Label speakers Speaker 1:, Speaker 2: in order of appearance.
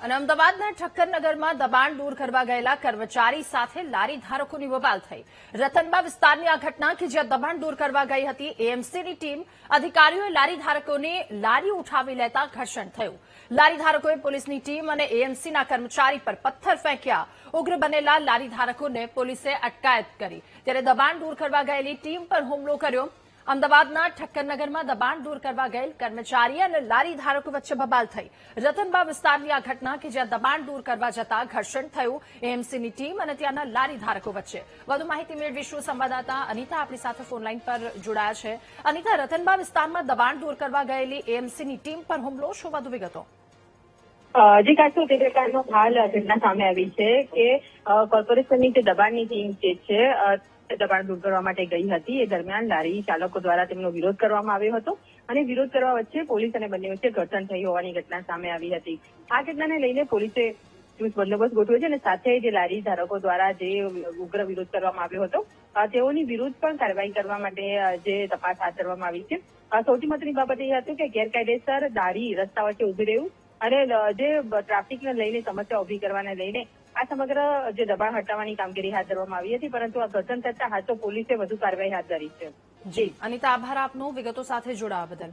Speaker 1: અને અમદાવાદના ઠક્કરનગરમાં દબાણ દૂર કરવા ગયેલા કર્મચારી સાથે લારી ધારકોની બબાલ થઈ। રતનબા વિસ્તારની આ ઘટના કે જ્યાં દબાણ દૂર કરવા ગઈ હતી એએમસીની ટીમ, અધિકારીઓએ લારી ધારકોની લારી ઉઠાવી લેતા ઘર્ષણ થયું। લારી ધારકોએ પોલીસની ટીમ અને એએમસીના કર્મચારી પર પથ્થર ફેંક્યા। ઉગ્ર બનેલા લારી ધારકોને પોલીસે અટકાયત કરી, ત્યારે દબાણ દૂર કરવા ગયેલી ટીમ પર હુમલો કર્યો। અમદાવાદના ઠક્કરનગરમાં દબાણ દૂર કરવા ગયેલ કર્મચારી અને લારી ધારકો વચ્ચે બબાલ થઈ। રતનબા વિસ્તારની આ ઘટના કે જ્યાં દબાણ દૂર કરવા જતા ઘર્ષણ થયું એએમસીની ટીમ અને ત્યાંના લારી ધારકો વચ્ચે। વધુ માહિતી મેળવીશું, સંવાદદાતા અનિતા આપણી સાથે ફોનલાઈન પર જોડાયા છે। અનિતા, રતનબા વિસ્તારમાં દબાણ દૂર કરવા ગયેલી એએમસીની ટીમ પર હુમલો, શું વધુ વિગતો?
Speaker 2: જી કાચો તે પ્રકારનો હાલ ઘટના સામે આવી છે કે કોર્પોરેશનની જે દબાણની ટીમ જે છે દબાણ દૂર કરવા માટે ગઈ હતી। એ દરમિયાન લારી ચાલકો દ્વારા તેમનો વિરોધ કરવામાં આવ્યો હતો અને વિરોધ કરવા વચ્ચે પોલીસ અને બંને વચ્ચે ઘર્ષણ થઈ હોવાની ઘટના સામે આવી હતી। આ ઘટનાને લઈને પોલીસે ચુસ્ત બંદોબસ્ત ગોઠવ્યો છે અને સાથે જે લારી ધારકો દ્વારા જે ઉગ્ર વિરોધ કરવામાં આવ્યો હતો તેઓની વિરુદ્ધ પણ કાર્યવાહી કરવા માટે જે તપાસ હાથ ધરવામાં આવી છે। સૌથી મહત્વની બાબત એ હતી કે ગેરકાયદેસર લારી રસ્તા વચ્ચે ઉભી રહ્યું અને જે ટ્રાફિકને લઈને સમસ્યા ઉભી કરવાને લઈને આ સમગ્ર જે દબાણ હટાવવાની કામગીરી હાથ ધરવામાં આવી હતી, પરંતુ આ ઘર્ષણ થતા હાલ તો પોલીસે વધુ કાર્યવાહી હાથ ધરી છે।
Speaker 1: જી અનિતા, આભાર આપનો વિગતો સાથે જોડાવા બદલ।